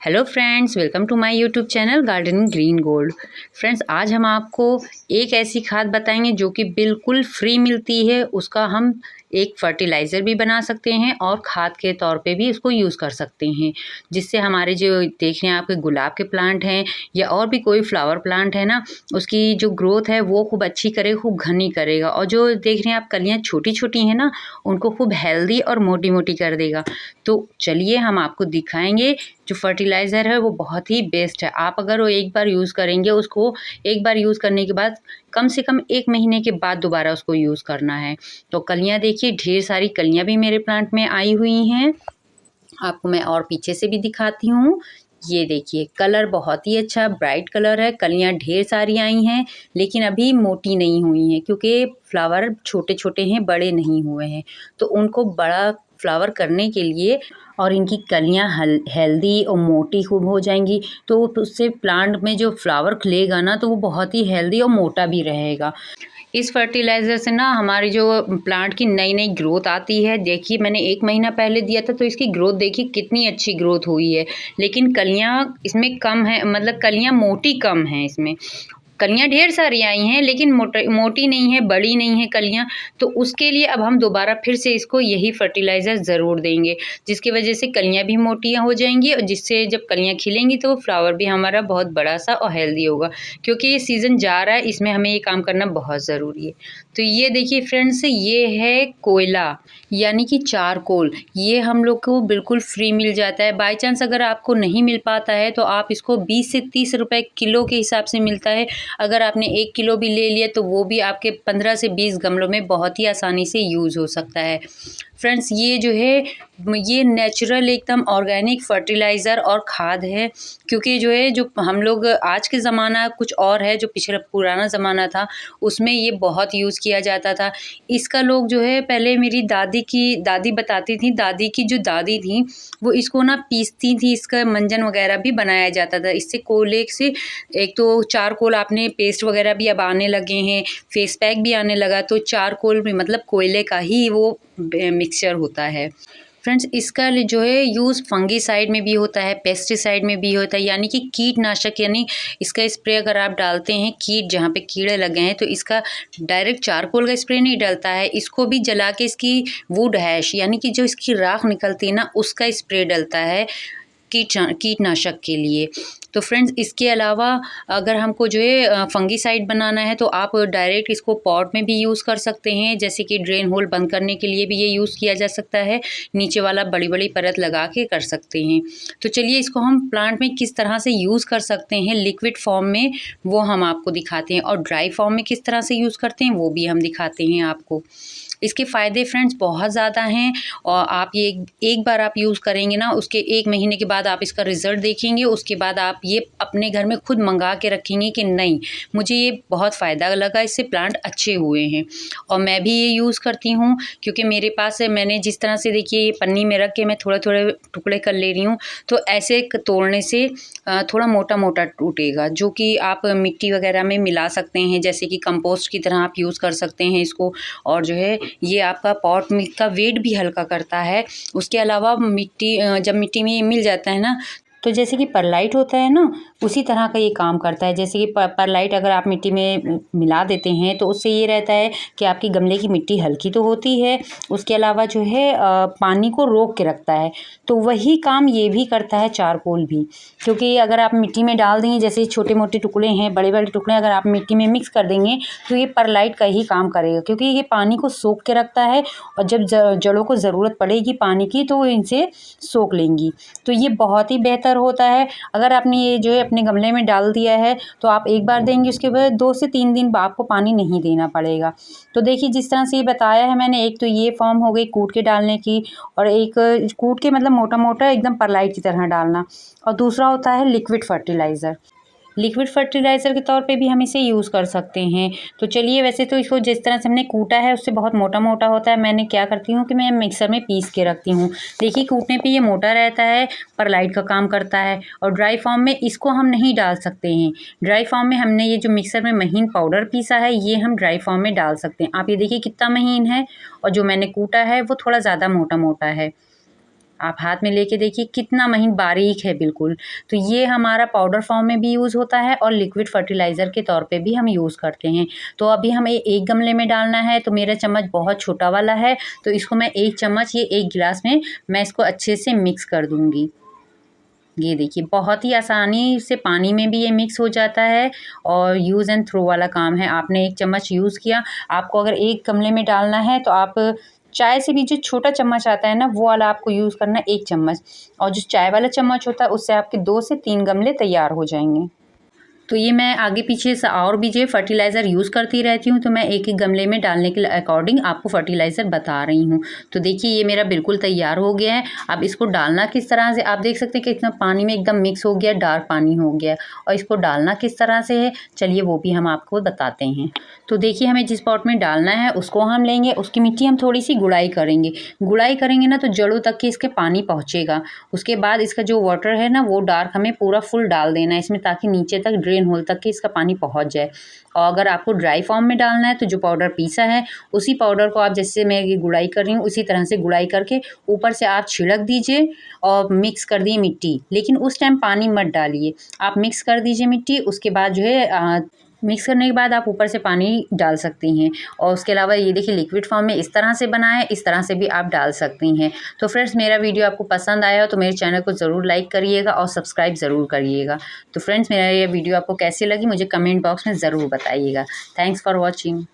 Hello friends, welcome to my YouTube channel gardening green gold. Friends, आज हम आपको एक ऐसी खाद बताएंगे जो कि बिल्कुल फ्री मिलती है। उसका हम एक फर्टिलाइज़र भी बना सकते हैं और खाद के तौर पे भी उसको यूज़ कर सकते हैं, जिससे हमारे जो देख रहे हैं आपके गुलाब के प्लांट हैं या और भी कोई फ्लावर प्लांट है ना, उसकी जो ग्रोथ है वो खूब अच्छी करे, खूब घनी करेगा। और जो देख रहे हैं आप कलियाँ छोटी छोटी हैं ना, उनको खूब हेल्दी और मोटी मोटी कर देगा। तो चलिए हम आपको दिखाएंगे। जो फर्टिलाइज़र है वो बहुत ही बेस्ट है। आप अगर वो एक बार यूज़ करेंगे, उसको एक बार यूज़ करने के बाद कम से कम 1 महीने के बाद दोबारा उसको यूज़ करना है। तो कलियाँ देखिए, ढेर सारी कलियाँ भी मेरे प्लांट में आई हुई हैं। आपको मैं और पीछे से भी दिखाती हूँ। ये देखिए, कलर बहुत ही अच्छा ब्राइट कलर है। कलियाँ ढेर सारी आई हैं, लेकिन अभी मोटी नहीं हुई हैं क्योंकि फ्लावर छोटे-छोटे हैं, बड़े नहीं हुए हैं। तो उनको बड़ा फ्लावर करने के लिए और इनकी कलियाँ हेल्दी और मोटी खूब हो जाएंगी, तो उससे प्लांट में जो फ्लावर खिलेगा ना, तो वो बहुत ही हेल्दी और मोटा भी रहेगा। इस फर्टिलाइज़र से ना हमारी जो प्लांट की नई नई ग्रोथ आती है। देखिए, मैंने 1 महीना पहले दिया था तो इसकी ग्रोथ देखिए कितनी अच्छी ग्रोथ हुई है, लेकिन कलियाँ इसमें कम है, मतलब कलियाँ मोटी कम हैं इसमें। कलियाँ ढेर सारी आई हैं, लेकिन मोटी नहीं है, बड़ी नहीं है कलियाँ। तो उसके लिए अब हम दोबारा फिर से इसको यही फर्टिलाइज़र ज़रूर देंगे, जिसकी वजह से कलियाँ भी मोटी हो जाएँगी और जिससे जब कलियाँ खिलेंगी तो फ्लावर भी हमारा बहुत बड़ा-सा और हेल्दी होगा। क्योंकि ये सीज़न जा रहा है, इसमें हमें ये काम करना बहुत ज़रूरी है। तो ये देखिए फ्रेंड्स, ये है कोयला, यानी कि चारकोल। ये हम लोग को बिल्कुल फ्री मिल जाता है। बाय चांस अगर आपको नहीं मिल पाता है तो आप इसको 20 से 30 रुपए किलो के हिसाब से मिलता है। अगर आपने 1 किलो भी ले लिया तो वो भी आपके 15 से 20 गमलों में बहुत ही आसानी से यूज़ हो सकता है। फ्रेंड्स, ये जो है ये नेचुरल एकदम ऑर्गेनिक फर्टिलाइज़र और खाद है। क्योंकि जो है, जो हम लोग आज के ज़माना कुछ और है, जो पिछला पुराना ज़माना था उसमें ये बहुत यूज़ किया जाता था। इसका लोग जो है, पहले मेरी दादी बताती थी, दादी की जो दादी थी वो इसको ना पीसती थी, इसका मंजन वगैरह भी बनाया जाता था। इससे कोयले से एक तो चारकोल, आपने पेस्ट वगैरह भी अब आने लगे हैं, फेस पैक भी आने लगा, तो चारकोल भी मतलब कोयले का ही वो मिक्सचर होता है। फ्रेंड्स, इसका जो है यूज़ फंगीसाइड में भी होता है, पेस्टिसाइड में भी होता है, यानी कि कीटनाशक। यानी इसका स्प्रे अगर आप डालते हैं, कीट जहाँ पे कीड़े लगे हैं, तो इसका डायरेक्ट चारकोल का स्प्रे नहीं डलता है, इसको भी जला के इसकी वुड हैश यानी कि जो इसकी राख निकलती है ना, उसका स्प्रे डलता है कीटनाशक के लिए। तो फ्रेंड्स, इसके अलावा अगर हमको जो है फंगीसाइड बनाना है तो आप डायरेक्ट इसको पॉट में भी यूज़ कर सकते हैं, जैसे कि ड्रेन होल बंद करने के लिए भी ये यूज़ किया जा सकता है। नीचे वाला बड़ी बड़ी परत लगा के कर सकते हैं। तो चलिए, इसको हम प्लांट में किस तरह से यूज़ कर सकते हैं लिक्विड फॉर्म में, वो हम आपको दिखाते हैं, और ड्राई फॉर्म में किस तरह से यूज़ करते हैं वो भी हम दिखाते हैं आपको। इसके फ़ायदे फ्रेंड्स बहुत ज़्यादा हैं, और आप ये एक बार आप यूज़ करेंगे ना, उसके 1 महीने के बाद आप इसका रिज़ल्ट देखेंगे। उसके बाद आप ये अपने घर में खुद मंगा के रखेंगे कि नहीं, मुझे ये बहुत फ़ायदा लगा, इससे प्लांट अच्छे हुए हैं। और मैं भी ये यूज़ करती हूँ, क्योंकि मेरे पास है, मैंने जिस तरह से देखिए ये पन्नी में रख के मैं थोड़े थोड़े टुकड़े कर ले रही हूँ, तो ऐसे तोड़ने से थोड़ा मोटा मोटा टूटेगा, जो कि आप मिट्टी वगैरह में मिला सकते हैं, जैसे कि कंपोस्ट की तरह आप यूज़ कर सकते हैं इसको। और जो है, ये आपका पॉट में का वेट भी हल्का करता है। उसके अलावा मिट्टी जब मिट्टी में ये मिल जाता है ना, तो जैसे कि परलाइट होता है ना, उसी तरह का ये काम करता है। जैसे कि परलाइट अगर आप मिट्टी में मिला देते हैं तो उससे ये रहता है कि आपकी गमले की मिट्टी हल्की तो होती है, उसके अलावा जो है पानी को रोक के रखता है। तो वही काम ये भी करता है चारकोल भी, क्योंकि अगर आप मिट्टी में डाल देंगे, जैसे छोटे मोटे टुकड़े हैं, बड़े बड़े टुकड़े अगर आप मिट्टी में मिक्स कर देंगे तो ये परलाइट का ही काम करेगा, क्योंकि ये पानी को सोख के रखता है, और जब जड़ों को ज़रूरत पड़ेगी पानी की तो वो इनसे सोख लेंगी। तो ये बहुत ही बेहतर होता है। अगर आपने ये जो है अपने गमले में डाल दिया है तो आप एक बार देंगे, उसके बाद 2 से 3 दिन आपको पानी नहीं देना पड़ेगा। तो देखिए, जिस तरह से ये बताया है मैंने, एक तो ये फॉर्म हो गई कूट के डालने की, और एक कूट के मतलब मोटा मोटा एकदम परलाइट की तरह डालना, और दूसरा होता है लिक्विड फर्टिलाइज़र। लिक्विड फर्टिलाइज़र के तौर पे भी हम इसे यूज़ कर सकते हैं। तो चलिए, वैसे तो इसको जिस तरह से हमने कूटा है उससे बहुत मोटा-मोटा होता है। मैंने क्या करती हूँ कि मैं मिक्सर में पीस के रखती हूँ। देखिए, कूटने पे ये मोटा रहता है, परलाइट का काम करता है, और ड्राई फॉर्म में इसको हम नहीं डाल सकते हैं। ड्राई फॉर्म में हमने ये जो मिक्सर में महीन पाउडर पीसा है, ये हम ड्राई फॉर्म में डाल सकते हैं। आप ये देखिए कितना महीन है, और जो मैंने कूटा है वो थोड़ा ज़्यादा मोटा-मोटा है। आप हाथ में लेके देखिए कितना महीन बारीक है बिल्कुल। तो ये हमारा पाउडर फॉर्म में भी यूज़ होता है और लिक्विड फर्टिलाइज़र के तौर पे भी हम यूज़ करते हैं। तो अभी हमें एक गमले में डालना है, तो मेरा चम्मच बहुत छोटा वाला है, तो इसको मैं 1 चम्मच ये 1 गिलास में मैं इसको अच्छे से मिक्स कर दूँगी। ये देखिए बहुत ही आसानी से पानी में भी ये मिक्स हो जाता है और यूज़ एंड थ्रो वाला काम है। आपने 1 चम्मच यूज़ किया, आपको अगर 1 गमले में डालना है तो आप चाय से भी जो छोटा चम्मच आता है ना, वो वाला आपको यूज़ करना है 1 चम्मच, और जो चाय वाला चम्मच होता है उससे आपके 2 से 3 गमले तैयार हो जाएँगे। तो ये मैं आगे पीछे से और भी जो फर्टिलाइज़र यूज़ करती रहती हूँ, तो मैं एक-एक गमले में डालने के अकॉर्डिंग आपको फर्टिलाइज़र बता रही हूँ। तो देखिए ये मेरा बिल्कुल तैयार हो गया है। अब इसको डालना किस तरह से, आप देख सकते हैं कि इतना पानी में एकदम मिक्स हो गया, डार्क पानी हो गया, और इसको डालना किस तरह से है, चलिए वो भी हम आपको बताते हैं। तो देखिए हमें जिस पॉट में डालना है उसको हम लेंगे, उसकी मिट्टी हम थोड़ी-सी गुड़ाई करेंगे। गुड़ाई करेंगे ना तो जड़ों तक के इसके पानी पहुँचेगा। उसके बाद इसका जो वाटर है ना, वो डार्क हमें पूरा फुल डाल देना है इसमें, ताकि नीचे तक ड्रेन होल तक के इसका पानी पहुंच जाए। और अगर आपको ड्राई फॉर्म में डालना है तो जो पाउडर पीसा है उसी पाउडर को आप, जैसे मैं ये गुड़ाई कर रही हूँ उसी तरह से गुड़ाई करके ऊपर से आप छिड़क दीजिए और मिक्स कर दिए मिट्टी, लेकिन उस टाइम पानी मत डालिए। आप मिक्स कर दीजिए मिट्टी, उसके बाद जो है मिक्स करने के बाद आप ऊपर से पानी डाल सकती हैं। और उसके अलावा ये देखिए लिक्विड फॉर्म में इस तरह से बना है, इस तरह से भी आप डाल सकती हैं। तो फ्रेंड्स मेरा वीडियो आपको पसंद आया हो तो मेरे चैनल को ज़रूर लाइक करिएगा और सब्सक्राइब ज़रूर करिएगा। तो फ्रेंड्स मेरा ये वीडियो आपको कैसी लगी मुझे कमेंट बॉक्स में ज़रूर बताइएगा। Thanks for watching.